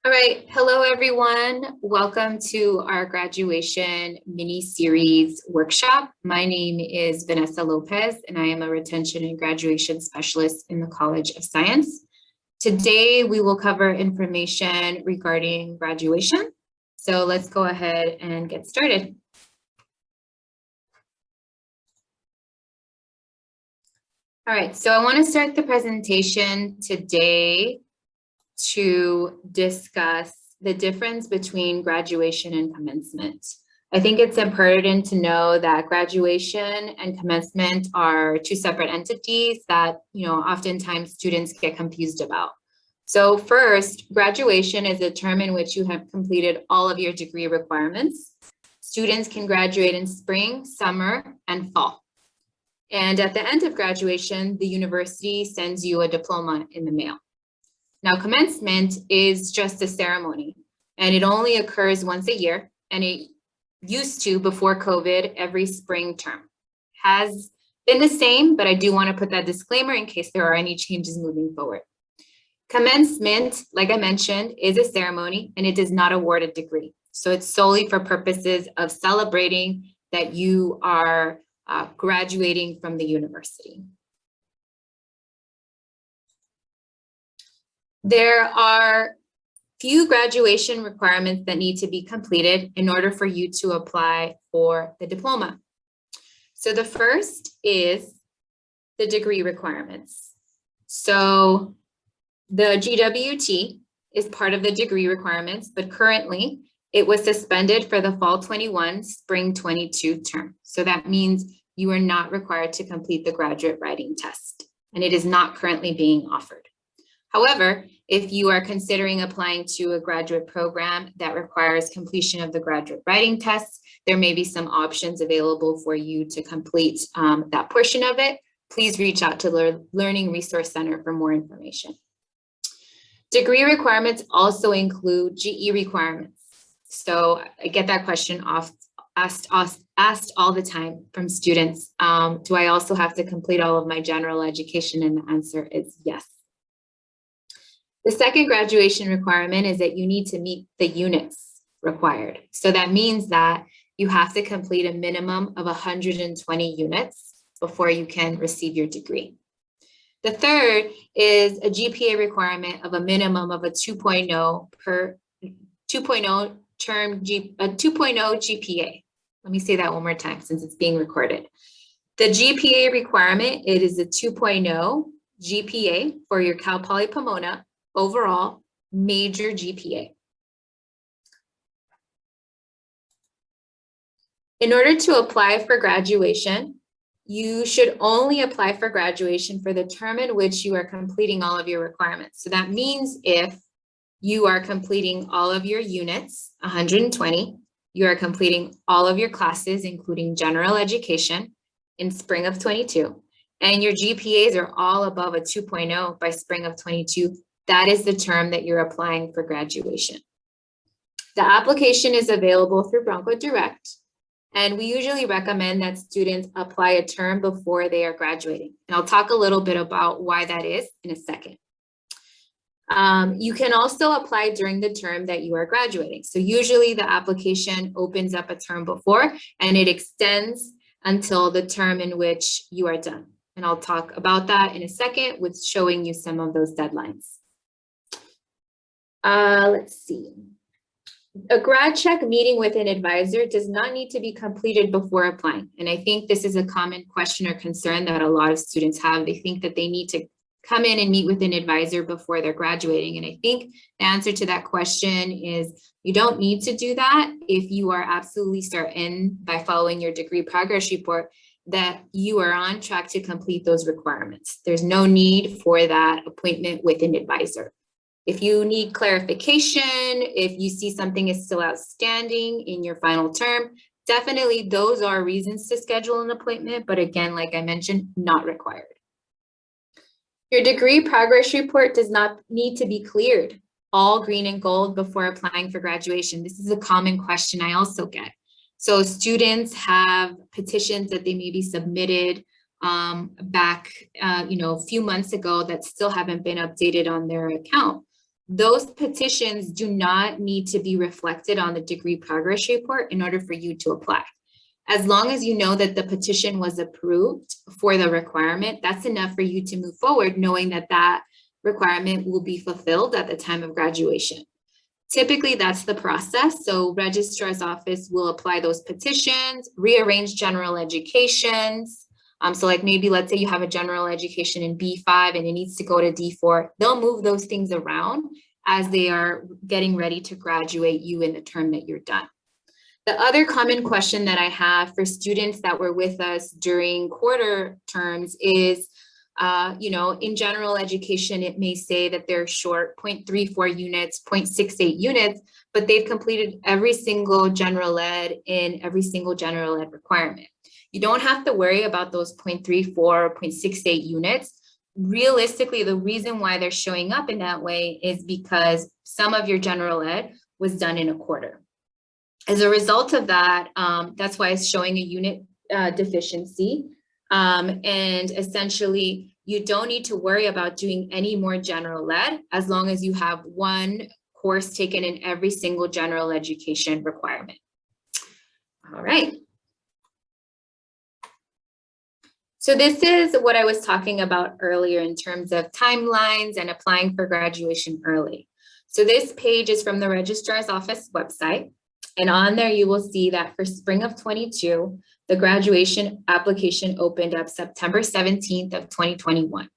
All right, hello everyone. Welcome to our graduation mini-series workshop. My name is Vanessa Lopez and I am a retention and graduation specialist in the College of Science. Today we will cover information regarding graduation. So let's go ahead and get started. All right, so I want to start the presentation today to discuss the difference between graduation and commencement. I think it's important to know that graduation and commencement are two separate entities that, oftentimes students get confused about. So first, graduation is a term in which you have completed all of your degree requirements. Students can graduate in spring, summer, and fall. And at the end of graduation, the university sends you a diploma in the mail. Now, commencement is just a ceremony, and it only occurs once a year, and it used to, before COVID, every spring term. Has been the same, but I do want to put that disclaimer in case there are any changes moving forward. Commencement, like I mentioned, is a ceremony, and it does not award a degree. So it's solely for purposes of celebrating that you are graduating from the university. There are few graduation requirements that need to be completed in order for you to apply for the diploma. So the first is the degree requirements. So the GWT is part of the degree requirements, but currently it was suspended for the fall 21, spring 22 term. So that means you are not required to complete the graduate writing test, and it is not currently being offered. However, if you are considering applying to a graduate program that requires completion of the graduate writing tests, there may be some options available for you to complete that portion of it. Please reach out to the Learning Resource Center for more information. Degree requirements also include GE requirements. So I get that question asked all the time from students. Do I also have to complete all of my general education? And the answer is yes. The second graduation requirement is that you need to meet the units required. So that means that you have to complete a minimum of 120 units before you can receive your degree. The third is a GPA requirement of a minimum of a 2.0 GPA. Let me say that one more time since it's being recorded. The GPA requirement, it is a 2.0 GPA for your Cal Poly Pomona overall major GPA. In order to apply for graduation, you should only apply for graduation for the term in which you are completing all of your requirements. So that means if you are completing all of your units, 120, you are completing all of your classes, including general education in spring of 22, and your GPAs are all above a 2.0 by spring of 22, that is the term that you're applying for graduation. The application is available through Bronco Direct, and we usually recommend that students apply a term before they are graduating. And I'll talk a little bit about why that is in a second. You can also apply during the term that you are graduating. So usually the application opens up a term before and it extends until the term in which you are done. And I'll talk about that in a second with showing you some of those deadlines. Let's see. A grad check meeting with an advisor does not need to be completed before applying. And I think this is a common question or concern that a lot of students have. They think that they need to come in and meet with an advisor before they're graduating. And I think the answer to that question is you don't need to do that if you are absolutely certain by following your degree progress report that you are on track to complete those requirements. There's no need for that appointment with an advisor. If you need clarification, if you see something is still outstanding in your final term, definitely those are reasons to schedule an appointment. But again, like I mentioned, not required. Your degree progress report does not need to be cleared, all green and gold, before applying for graduation. This is a common question I also get. So students have petitions that they maybe submitted back, a few months ago that still haven't been updated on their account. those petitions do not need to be reflected on the degree progress report in order for you to apply. As long as you know that the petition was approved for the requirement, that's enough for you to move forward, knowing that that requirement will be fulfilled at the time of graduation. Typically, that's the process. So registrar's office will apply those petitions, rearrange general educations. So like maybe let's say you have a general education in B5 and it needs to go to D4. They'll move those things around as they are getting ready to graduate you in the term that you're done. The other common question that I have for students that were with us during quarter terms is, in general education, it may say that they're short 0.34 units, 0.68 units, but they've completed every single general ed in every single general ed requirement. You don't have to worry about those 0.34 or 0.68 units. Realistically, the reason why they're showing up in that way is because some of your general ed was done in a quarter. As a result of that, that's why it's showing a unit deficiency. And essentially, you don't need to worry about doing any more general ed as long as you have one course taken in every single general education requirement. All right. So this is what I was talking about earlier in terms of timelines and applying for graduation early. So this page is from the registrar's office website. And on there, you will see that for spring of 22, the graduation application opened up September 17th of 2021.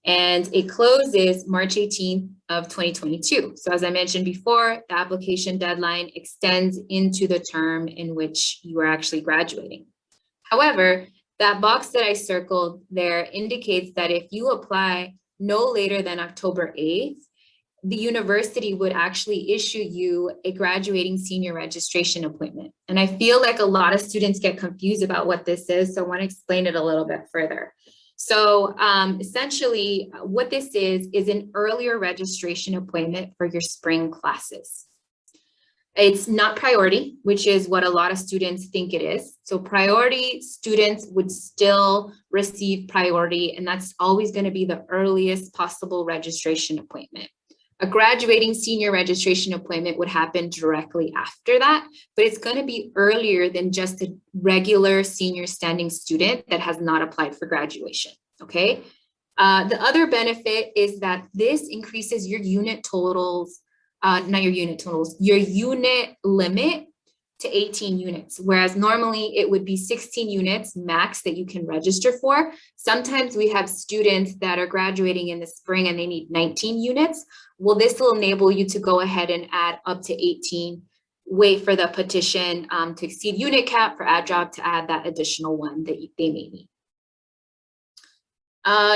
And it closes March 18th of 2022. So as I mentioned before, the application deadline extends into the term in which you are actually graduating. However, that box that I circled there indicates that if you apply no later than October 8th, the university would actually issue you a graduating senior registration appointment. And I feel like a lot of students get confused about what this is, so I want to explain it a little bit further. So essentially, what this is an earlier registration appointment for your spring classes. It's not priority, which is what a lot of students think it is. So priority students would still receive priority, and that's always going to be the earliest possible registration appointment. A graduating senior registration appointment would happen directly after that, but it's going to be earlier than just a regular senior standing student that has not applied for graduation, okay? The other benefit is that this increases your unit totals, your unit limit to 18 units, whereas normally it would be 16 units max that you can register for. Sometimes we have students that are graduating in the spring and they need 19 units. Well, this will enable you to go ahead and add up to 18, wait for the petition to exceed unit cap for add job to add that additional one that they may need.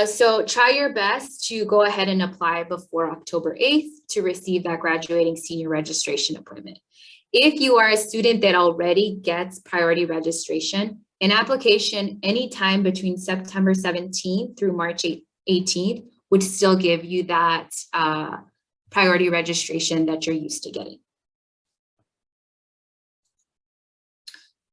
So try your best to go ahead and apply before October 8th to receive that graduating senior registration appointment. If you are a student that already gets priority registration, an application anytime between September 17th through March 18th would still give you that priority registration that you're used to getting.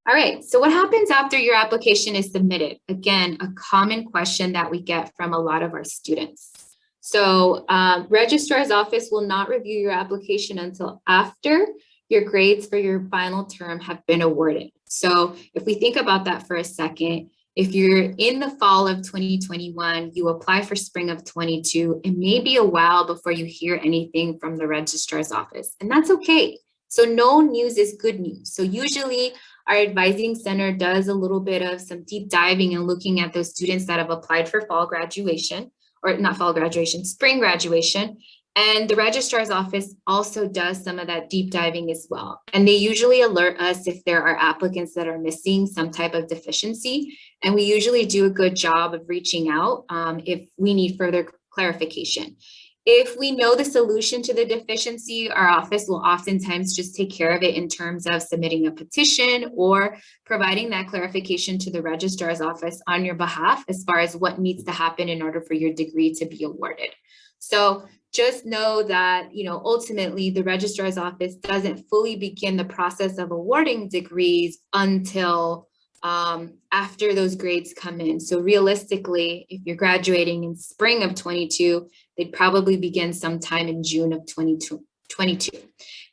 All right, so what happens after your application is submitted? Again, a common question that we get from a lot of our students. So registrar's office will not review your application until after your grades for your final term have been awarded. So if we think about that for a second, if you're in the fall of 2021, you apply for spring of 22, it may be a while before you hear anything from the registrar's office, and that's okay. So no news is good news. So usually our advising center does a little bit of some deep diving and looking at those students that have applied for fall graduation, or not fall graduation, spring graduation. And the registrar's office also does some of that deep diving as well. And they usually alert us if there are applicants that are missing some type of deficiency. And we usually do a good job of reaching out if we need further clarification. If we know the solution to the deficiency, our office will oftentimes just take care of it in terms of submitting a petition or providing that clarification to the registrar's office on your behalf as far as what needs to happen in order for your degree to be awarded. So just know that, ultimately the registrar's office doesn't fully begin the process of awarding degrees until after those grades come in. So realistically, if you're graduating in spring of 22, they'd probably begin sometime in June of 22.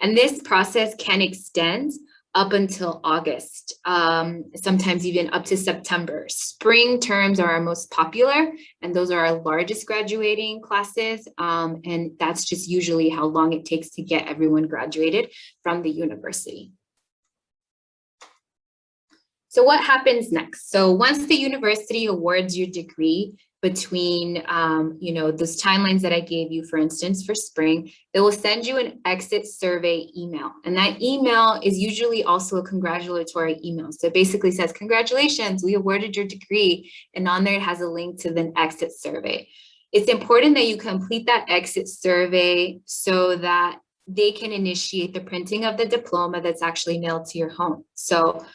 And this process can extend up until August, sometimes even up to September. Spring terms are our most popular, and those are our largest graduating classes. And that's just usually how long it takes to get everyone graduated from the university. So what happens next? So once the university awards your degree between, those timelines that I gave you, for instance, for spring, they will send you an exit survey email. And that email is usually also a congratulatory email. So it basically says, congratulations, we awarded your degree. And on there, it has a link to the exit survey. It's important that you complete that exit survey so that they can initiate the printing of the diploma that's actually mailed to your home. So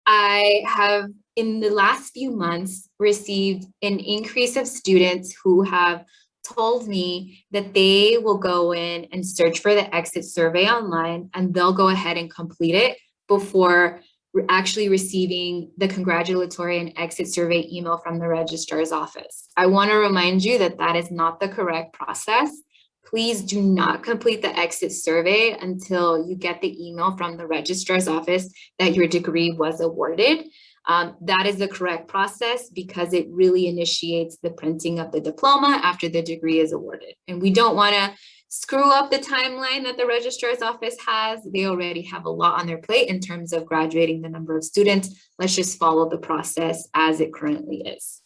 I have, in the last few months, received an increase of students who have told me that they will go in and search for the exit survey online, and they'll go ahead and complete it before actually receiving the congratulatory and exit survey email from the registrar's office. I want to remind you that that is not the correct process. Please do not complete the exit survey until you get the email from the registrar's office that your degree was awarded. That is the correct process because it really initiates the printing of the diploma after the degree is awarded. And we don't want to screw up the timeline that the registrar's office has. They already have a lot on their plate in terms of graduating the number of students. Let's just follow the process as it currently is.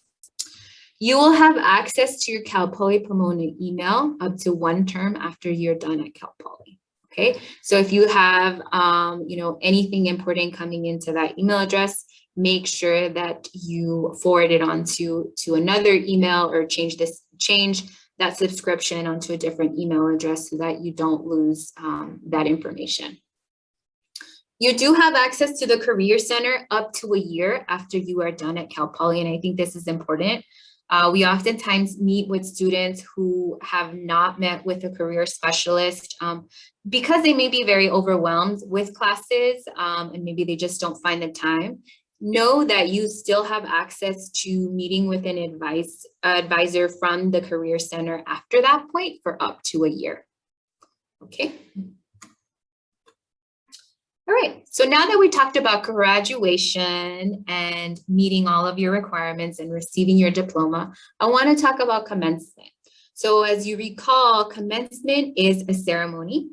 You will have access to your Cal Poly Pomona email up to 1 term after you're done at Cal Poly. Okay, so if you have anything important coming into that email address, make sure that you forward it on to another email or change that subscription onto a different email address so that you don't lose that information. You do have access to the Career Center up to a year after you are done at Cal Poly, and I think this is important. We oftentimes meet with students who have not met with a career specialist because they may be very overwhelmed with classes and maybe they just don't find the time. Know that you still have access to meeting with an advisor from the Career Center after that point for up to a year. Okay. All right, so now that we talked about graduation and meeting all of your requirements and receiving your diploma, I want to talk about commencement. So as you recall, commencement is a ceremony.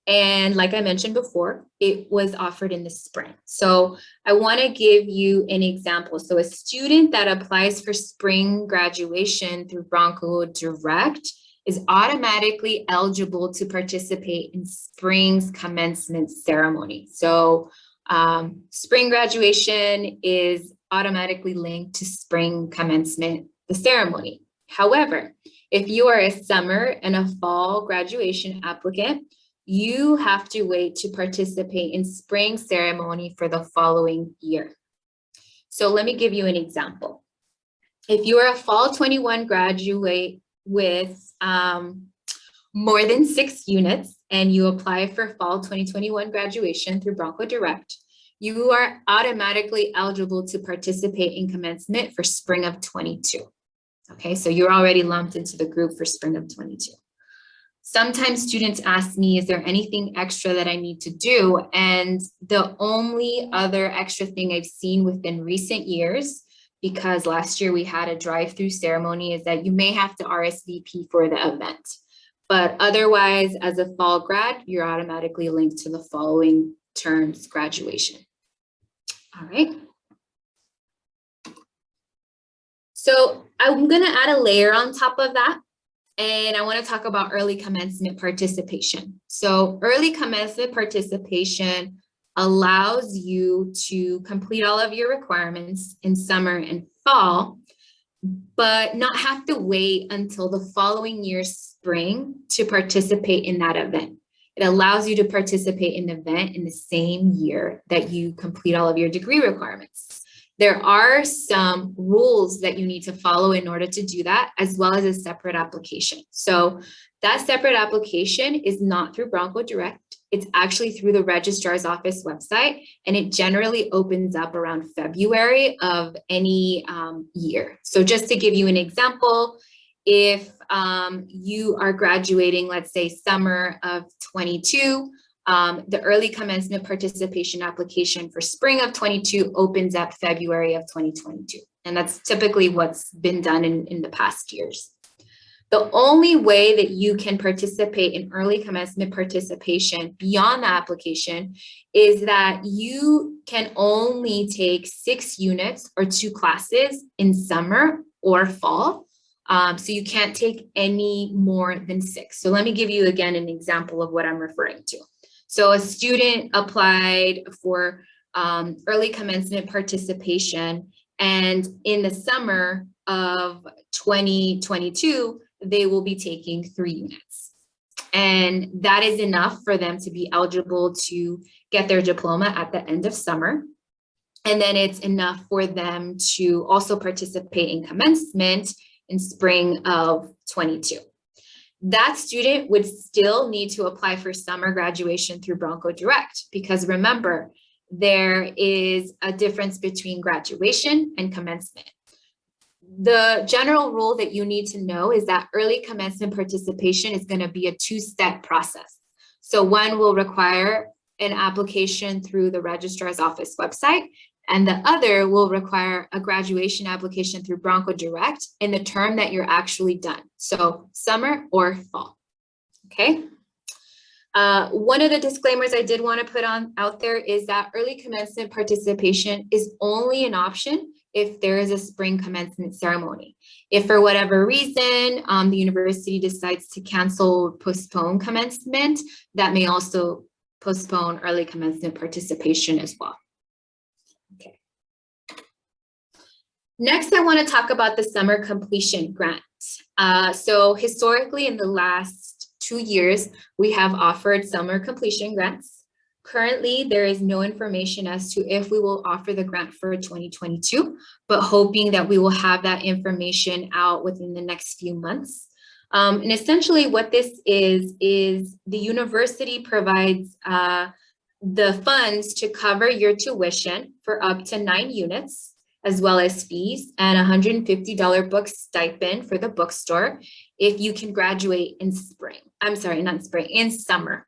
And like I mentioned before, it was offered in the spring. So I want to give you an example. So a student that applies for spring graduation through Bronco Direct is automatically eligible to participate in spring's commencement ceremony. So spring graduation is automatically linked to spring commencement, the ceremony. However, if you are a summer and a fall graduation applicant, you have to wait to participate in spring ceremony for the following year. So let me give you an example. If you are a fall 21 graduate with more than 6 units and you apply for fall 2021 graduation through Bronco Direct, you are automatically eligible to participate in commencement for spring of 22. Okay, so you're already lumped into the group for spring of 22. Sometimes students ask me, is there anything extra that I need to do? And the only other extra thing I've seen within recent years, because last year we had a drive-through ceremony, is that you may have to RSVP for the event. But otherwise, as a fall grad, you're automatically linked to the following term's graduation. All right. So I'm going to add a layer on top of that. And I want to talk about early commencement participation. So early commencement participation allows you to complete all of your requirements in summer and fall, but not have to wait until the following year's spring to participate in that event. It allows you to participate in the event in the same year that you complete all of your degree requirements. There are some rules that you need to follow in order to do that, as well as a separate application. So that separate application is not through Bronco Direct. it's actually through the registrar's office website, and it generally opens up around February of any year. So just to give you an example, if you are graduating, let's say summer of 22, the early commencement participation application for spring of 22 opens up February of 2022. And that's typically what's been done in the past years. The only way that you can participate in early commencement participation beyond the application is that you can only take 6 units or 2 classes in summer or fall. So you can't take any more than 6. So let me give you again an example of what I'm referring to. So a student applied for early commencement participation, and in the summer of 2022, they will be taking 3 units. And that is enough for them to be eligible to get their diploma at the end of summer. And then it's enough for them to also participate in commencement in spring of 22. That student would still need to apply for summer graduation through Bronco Direct, because remember, there is a difference between graduation and commencement. The general rule that you need to know is that early commencement participation is going to be a 2-step process. So one will require an application through the registrar's office website, and the other will require a graduation application through Bronco Direct in the term that you're actually done. So summer or fall, okay? One of the disclaimers I did want to put out there is that early commencement participation is only an option if there is a spring commencement ceremony. If for whatever reason, the university decides to cancel or postpone commencement, that may also postpone early commencement participation as well. Okay. Next, I want to talk about the summer completion grant. So historically, in the last 2 years, we have offered summer completion grants. Currently, there is no information as to if we will offer the grant for 2022, but hoping that we will have that information out within the next few months. And essentially what this is the university provides the funds to cover your tuition for up to 9 units, as well as fees and $150 book stipend for the bookstore if you can graduate in spring. I'm sorry, not spring, in summer.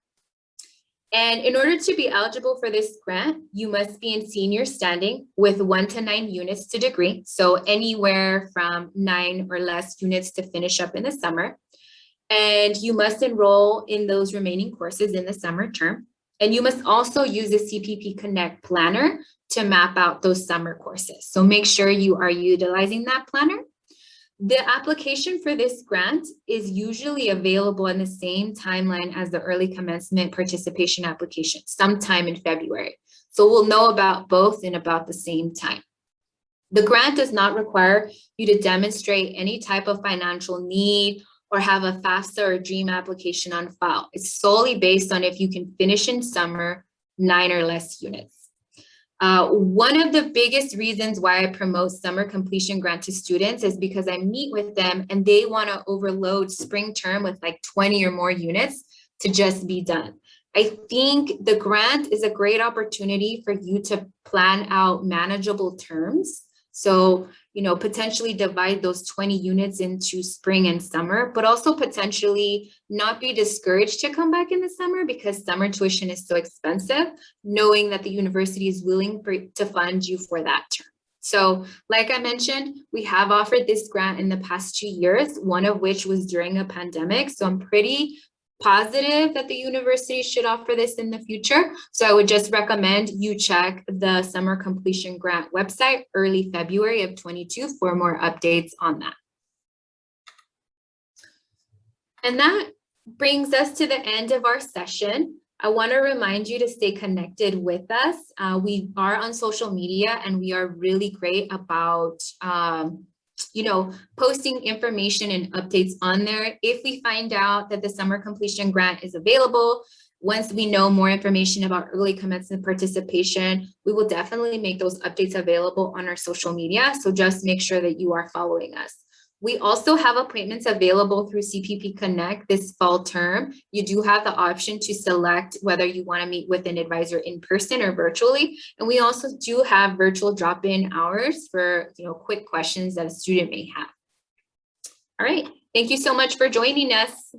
And in order to be eligible for this grant, you must be in senior standing with 1 to 9 units to degree. So anywhere from 9 or less units to finish up in the summer. And you must enroll in those remaining courses in the summer term. And you must also use the CPP Connect planner to map out those summer courses. So make sure you are utilizing that planner. The application for this grant is usually available in the same timeline as the early commencement participation application, sometime in February. So we'll know about both in about the same time. The grant does not require you to demonstrate any type of financial need or have a FAFSA or DREAM application on file. It's solely based on if you can finish in summer 9 or less units. One of the biggest reasons why I promote summer completion grant to students is because I meet with them and they want to overload spring term with like 20 or more units to just be done. I think the grant is a great opportunity for you to plan out manageable terms. So, you know, potentially divide those 20 units into spring and summer, but also potentially not be discouraged to come back in the summer because summer tuition is so expensive, knowing that the university is willing to fund you for that term. So like I mentioned, we have offered this grant in the past 2 years, one of which was during a pandemic. So I'm pretty positive that the university should offer this in the future. So I would just recommend you check the summer completion grant website early February of 22 for more updates on that. And that brings us to the end of our session. I want to remind you to stay connected with us. We are on social media and we are really great about posting information and updates on there. If we find out that the summer completion grant is available, once we know more information about early commencement participation, we will definitely make those updates available on our social media. So just make sure that you are following us. We also have appointments available through CPP Connect this fall term. You do have the option to select whether you want to meet with an advisor in person or virtually. And we also do have virtual drop-in hours for, quick questions that a student may have. All right. Thank you so much for joining us.